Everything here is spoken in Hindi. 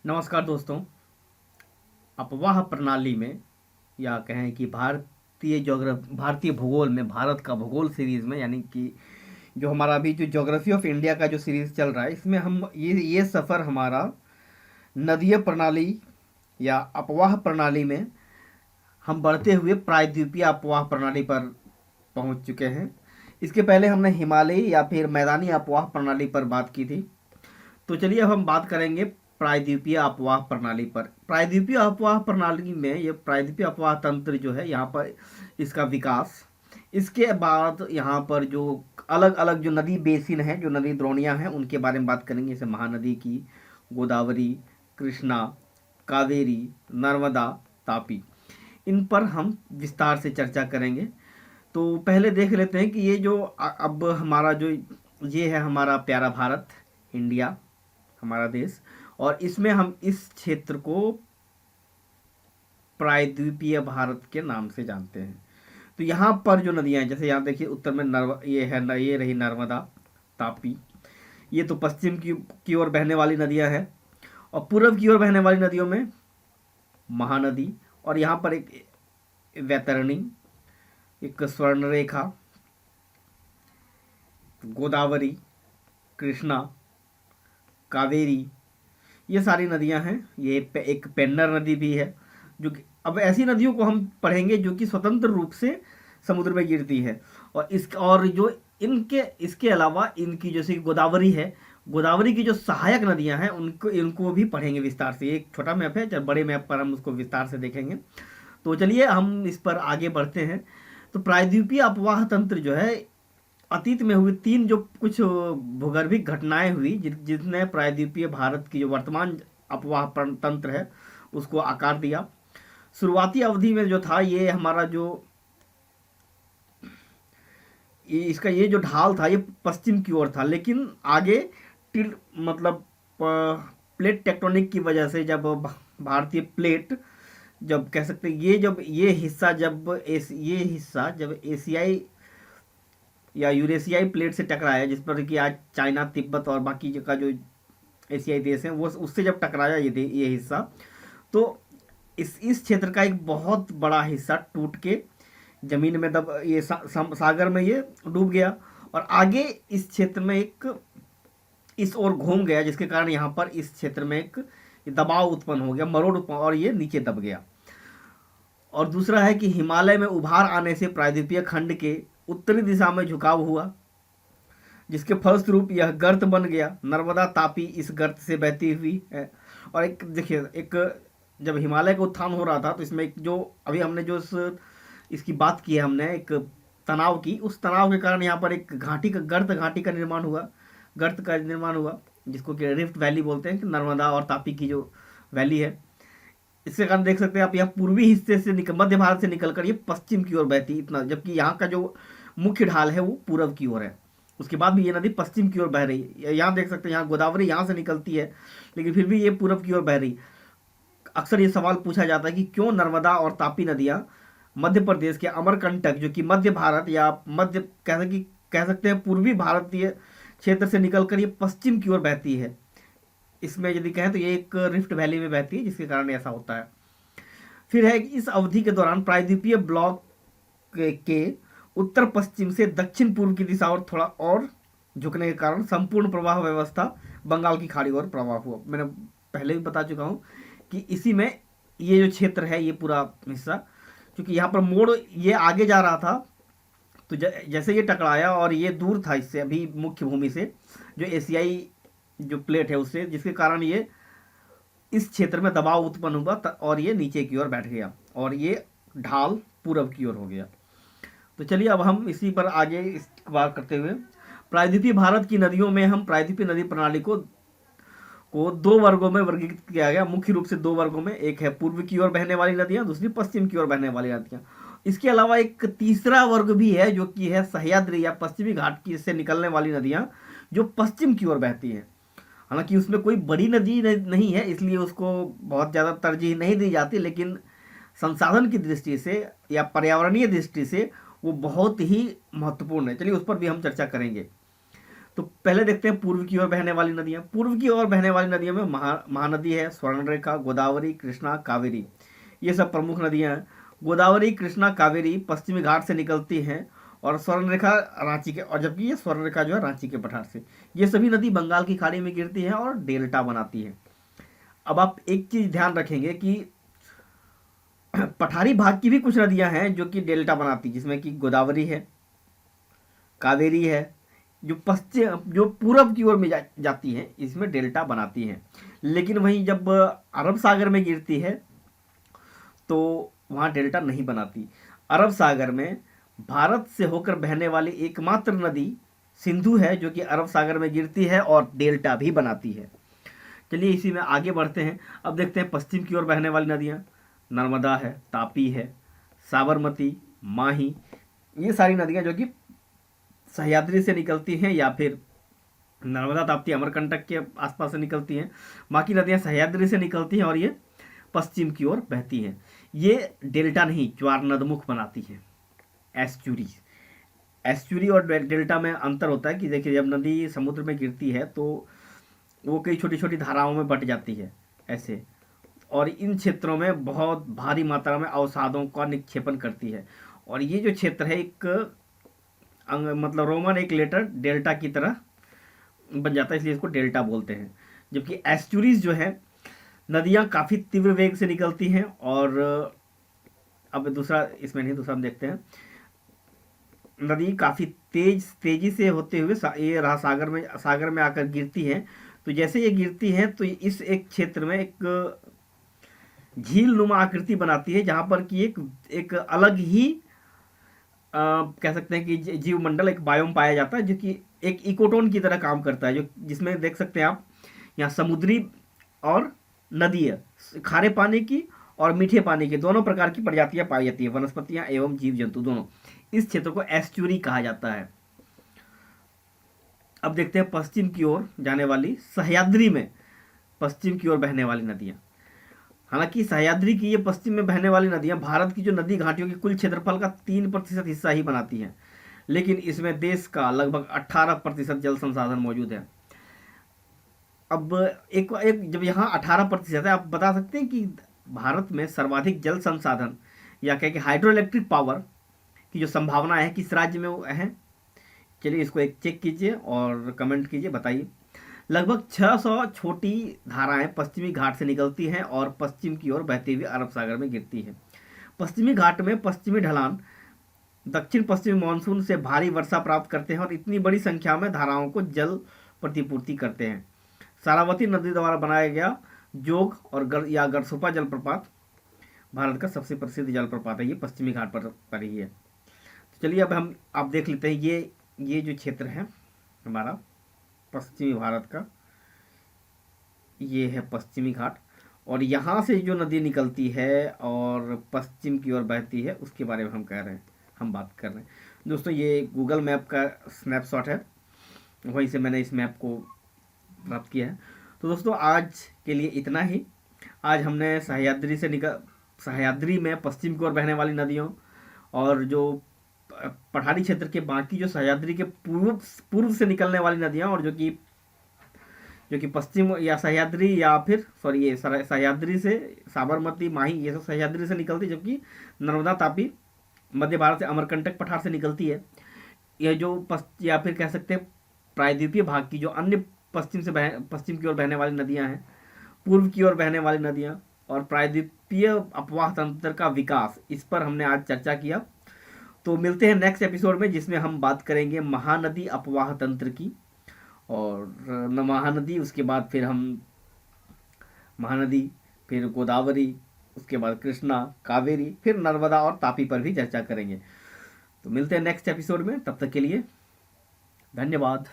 नमस्कार दोस्तों। अपवाह प्रणाली में या कहें कि भारतीय भूगोल में भारत का भूगोल सीरीज में, यानी कि जो हमारा अभी जो ज्योग्राफी ऑफ इंडिया का जो सीरीज चल रहा है, इसमें हम ये सफ़र हमारा नदीय प्रणाली या अपवाह प्रणाली में हम बढ़ते हुए प्रायद्वीपीय अपवाह प्रणाली पर पहुंच चुके हैं। इसके पहले हमने हिमालयी या फिर मैदानी अपवाह प्रणाली पर बात की थी। तो चलिए अब हम बात करेंगे प्रायद्वीपीय अपवाह प्रणाली पर। प्रायद्वीपीय अपवाह प्रणाली में ये प्रायद्वीपीय अपवाह तंत्र जो है, यहाँ पर इसका विकास, इसके बाद यहाँ पर जो अलग अलग जो नदी बेसिन हैं, जो नदी द्रोणियाँ हैं, उनके बारे में बात करेंगे। जैसे महानदी की, गोदावरी, कृष्णा, कावेरी, नर्मदा, तापी, इन पर हम विस्तार से चर्चा करेंगे। तो पहले देख लेते हैं कि ये जो अब हमारा जो ये है हमारा प्यारा भारत, इंडिया, हमारा देश, और इसमें हम इस क्षेत्र को प्रायद्वीपीय भारत के नाम से जानते हैं। तो यहाँ पर जो नदियाँ हैं, जैसे यहाँ देखिए उत्तर में ये है ये रही नर्मदा, तापी, ये तो पश्चिम की ओर बहने वाली नदियाँ हैं। और पूर्व की ओर बहने वाली नदियों में महानदी, और यहाँ पर एक वैतरणी, एक स्वर्णरेखा, गोदावरी, कृष्णा, कावेरी, ये सारी नदियां हैं। ये एक पेन्नर नदी भी है, जो कि अब ऐसी नदियों को हम पढ़ेंगे जो कि स्वतंत्र रूप से समुद्र में गिरती है। और जो इनके इसके अलावा इनकी जैसे गोदावरी है, गोदावरी की जो सहायक नदियां हैं उनको इनको भी पढ़ेंगे विस्तार से। एक छोटा मैप है, जब बड़े मैप पर हम उसको विस्तार से देखेंगे। तो चलिए हम इस पर आगे बढ़ते हैं। तो प्रायद्वीपीय अपवाह तंत्र जो है, अतीत में हुई तीन जो कुछ भूगर्भिक घटनाएं हुई जिसने प्रायद्वीपीय भारत की जो वर्तमान अपवाह तंत्र है उसको आकार दिया। शुरुआती अवधि में जो था, ये हमारा जो इसका ये जो ढाल था, ये पश्चिम की ओर था, लेकिन आगे टिल मतलब प्लेट टेक्टोनिक की वजह से, जब भारतीय प्लेट, जब कह सकते हैं ये हिस्सा जब एशियाई या यूरेशियाई प्लेट से टकराया, जिस पर कि आज चाइना, तिब्बत और बाकी का जो एशियाई देश हैं, वो उससे जब टकराया ये हिस्सा, तो इस क्षेत्र का एक बहुत बड़ा हिस्सा टूट के जमीन में ये सागर में ये डूब गया, और आगे इस क्षेत्र में इस ओर घूम गया, जिसके कारण यहाँ पर इस क्षेत्र में एक दबाव उत्पन्न हो गया, मरोड़ उत्पन्न, और ये नीचे दब गया। और दूसरा है कि हिमालय में उभार आने से प्रायद्वीपीय खंड के उत्तरी दिशा में झुकाव हुआ, जिसके फलस्वरूप यह गर्त बन गया। नर्मदा, तापी इस गर्त से बहती हुई है। और एक देखिए, एक जब हिमालय का उत्थान हो रहा था, तो इसमें एक जो अभी हमने जो इसकी बात की है, हमने एक तनाव की, उस तनाव के कारण यहाँ पर एक घाटी का निर्माण हुआ, जिसको कि रिफ्ट वैली बोलते हैं, कि नर्मदा और तापी की जो वैली है। इसके कारण देख सकते हैं आप, यहाँ पूर्वी हिस्से से मध्य भारत से निकलकर ये पश्चिम की ओर बहती, इतना, जबकि यहाँ का जो मुख्य ढाल है वो पूर्व की ओर है। उसके बाद भी ये नदी पश्चिम की ओर बह रही है। यहाँ देख सकते हैं, यहाँ गोदावरी यहाँ से निकलती है, लेकिन फिर भी ये पूर्व की ओर बह रही। अक्सर ये सवाल पूछा जाता है कि क्यों नर्मदा और तापी नदियाँ मध्य प्रदेश के अमरकंटक, जो कि मध्य भारत या मध्य कह सकते हैं पूर्वी भारतीय क्षेत्र से निकलकर ये पश्चिम की ओर बहती है। इसमें यदि कहें तो ये एक रिफ्ट वैली में बहती है, जिसके कारण ऐसा होता है। फिर है कि इस अवधि के दौरान प्रायद्वीपीय ब्लॉक के उत्तर पश्चिम से दक्षिण पूर्व की दिशा और थोड़ा और झुकने के कारण संपूर्ण प्रवाह व्यवस्था बंगाल की खाड़ी ओर प्रवाह हुआ। मैंने पहले भी बता चुका हूँ कि इसी में ये जो क्षेत्र है, ये पूरा हिस्सा, क्योंकि यहाँ पर मोड़ ये आगे जा रहा था, तो जैसे ये टकराया और ये दूर था इससे, अभी मुख्य भूमि से, जो एशियाई जो प्लेट है उससे, जिसके कारण ये इस क्षेत्र में दबाव उत्पन्न हुआ और ये नीचे की ओर बैठ गया, और ये ढाल पूरब की ओर हो गया। तो चलिए अब हम इसी पर आगे इस बात करते हुए, प्रायद्वीपीय भारत की नदियों में हम प्रायद्वीपीय नदी प्रणाली को दो वर्गों में वर्गीकृत किया गया, मुख्य रूप से दो वर्गों में। एक है पूर्व की ओर बहने वाली नदियां, दूसरी पश्चिम की ओर बहने वाली नदियां। इसके अलावा एक तीसरा वर्ग भी है, जो कि है सह्याद्री या पश्चिमी घाट की से निकलने वाली नदियां, जो पश्चिम की ओर बहती हैं। हालांकि उसमें कोई बड़ी नदी नहीं है, इसलिए उसको बहुत ज़्यादा तरजीह नहीं दी जाती, लेकिन संसाधन की दृष्टि से या पर्यावरणीय दृष्टि से वो बहुत ही महत्वपूर्ण है। चलिए उस पर भी हम चर्चा करेंगे। तो पहले देखते हैं पूर्व की ओर बहने वाली नदियां। पूर्व की ओर बहने वाली नदियों में महानदी है, स्वर्णरेखा, गोदावरी, कृष्णा, कावेरी, ये सब प्रमुख नदियां हैं। गोदावरी, कृष्णा, कावेरी पश्चिमी घाट से निकलती हैं और स्वर्णरेखा रांची के, और जबकि ये स्वर्णरेखा जो है रांची के पठार से। ये सभी नदी बंगाल की खाड़ी में गिरती है और डेल्टा बनाती है। अब आप एक चीज ध्यान रखेंगे कि पठारी भाग की भी कुछ नदियां हैं जो कि डेल्टा बनाती, जिसमें कि गोदावरी है, कावेरी है, जो पश्चिम जो पूरब की ओर में जाती हैं, इसमें डेल्टा बनाती हैं। लेकिन वहीं जब अरब सागर में गिरती है तो वहाँ डेल्टा नहीं बनाती। अरब सागर में भारत से होकर बहने वाली एकमात्र नदी सिंधु है जो कि अरब सागर में गिरती है और डेल्टा भी बनाती है। चलिए इसी में आगे बढ़ते हैं। अब देखते हैं पश्चिम की ओर बहने वाली नदियाँ। नर्मदा है, तापी है, साबरमती, माही, ये सारी नदियाँ जो कि सह्याद्री से निकलती हैं या फिर नर्मदा ताप्ती अमरकंटक के आसपास से निकलती हैं। बाकी नदियाँ सह्याद्री से निकलती हैं और ये पश्चिम की ओर बहती हैं। ये डेल्टा नहीं, ज्वार नदमुख बनाती है, एस्चुरी। एस्चुरी और डेल्टा में अंतर होता है कि देखिए जब नदी समुद्र में गिरती है तो वो कई छोटी छोटी धाराओं में बट जाती है ऐसे, और इन क्षेत्रों में बहुत भारी मात्रा में अवसादों का निक्षेपण करती है। और ये जो क्षेत्र है एक मतलब रोमन एक लेटर डेल्टा की तरह बन जाता है, इसलिए इसको डेल्टा बोलते हैं। जबकि एस्चुरीज जो है नदियाँ काफ़ी तीव्र वेग से निकलती हैं। और अब दूसरा इसमें नहीं, दूसरा हम देखते हैं। नदी काफ़ी तेजी से होते हुए ये रहा सागर में आकर गिरती है। तो जैसे ये गिरती है तो इस एक क्षेत्र में एक झील नुमा आकृति बनाती है, जहाँ पर कि एक अलग ही कह सकते हैं कि जीव मंडल, एक बायोम पाया जाता है जो कि एक इकोटोन की तरह काम करता है, जो जिसमें देख सकते हैं आप यहाँ समुद्री और नदी, खारे पानी की और मीठे पानी की दोनों प्रकार की प्रजातियां पाई जाती है, वनस्पतियां एवं जीव जंतु दोनों। इस क्षेत्र को एस्चुरी कहा जाता है। अब देखते हैं पश्चिम की ओर जाने वाली सह्याद्री में पश्चिम की ओर बहने वाली नदियां। हालांकि सह्याद्री की ये पश्चिम में बहने वाली नदियां भारत की जो नदी घाटियों के कुल क्षेत्रफल का 3% हिस्सा ही बनाती हैं, लेकिन इसमें देश का लगभग 18% जल संसाधन मौजूद है। अब एक जब यहाँ 18% है, आप बता सकते हैं कि भारत में सर्वाधिक जल संसाधन या कह के हाइड्रो इलेक्ट्रिक पावर की जो संभावना है किस राज्य में वो है? चलिए इसको एक चेक कीजिए और कमेंट कीजिए, बताइए। लगभग 600 छोटी धाराएं पश्चिमी घाट से निकलती हैं और पश्चिम की ओर बहती हुई अरब सागर में गिरती है। पश्चिमी घाट में पश्चिमी ढलान दक्षिण पश्चिमी मानसून से भारी वर्षा प्राप्त करते हैं और इतनी बड़ी संख्या में धाराओं को जल प्रतिपूर्ति करते हैं। सारावती नदी द्वारा बनाया गया जोग और गरसोपा जलप्रपात भारत का सबसे प्रसिद्ध जलप्रपात है, ये पश्चिमी घाट पर ही है। तो चलिए अब आप देख लेते हैं ये जो क्षेत्र है हमारा पश्चिमी भारत का, ये है पश्चिमी घाट, और यहाँ से जो नदी निकलती है और पश्चिम की ओर बहती है उसके बारे में हम बात कर रहे हैं। दोस्तों ये गूगल मैप का स्नैपशॉट है, वहीं से मैंने इस मैप को प्राप्त किया है। तो दोस्तों आज के लिए इतना ही। आज हमने सह्याद्री में पश्चिम की ओर बहने वाली नदियों और जो पठारी क्षेत्र के बाकी जो सह्याद्री के पूर्व से निकलने वाली नदियां, और जो कि पश्चिम या सह्याद्री या फिर ये सह्याद्री से साबरमती, माही, ये सब सह्याद्री से निकलती, जबकि नर्मदा, तापी मध्य भारत से अमरकंटक पठार से निकलती है। यह जो या फिर कह सकते हैं प्रायद्वीपीय भाग की जो अन्य पश्चिम की ओर बहने वाली नदियां हैं, पूर्व की ओर बहने वाली नदियां और प्रायद्वीपीय अपवाह तंत्र का विकास, इस पर हमने आज चर्चा किया। तो मिलते हैं नेक्स्ट एपिसोड में, जिसमें हम बात करेंगे महानदी अपवाह तंत्र की, और महानदी, उसके बाद फिर हम महानदी, फिर गोदावरी, उसके बाद कृष्णा, कावेरी, फिर नर्मदा और तापी पर भी चर्चा करेंगे। तो मिलते हैं नेक्स्ट एपिसोड में, तब तक के लिए धन्यवाद।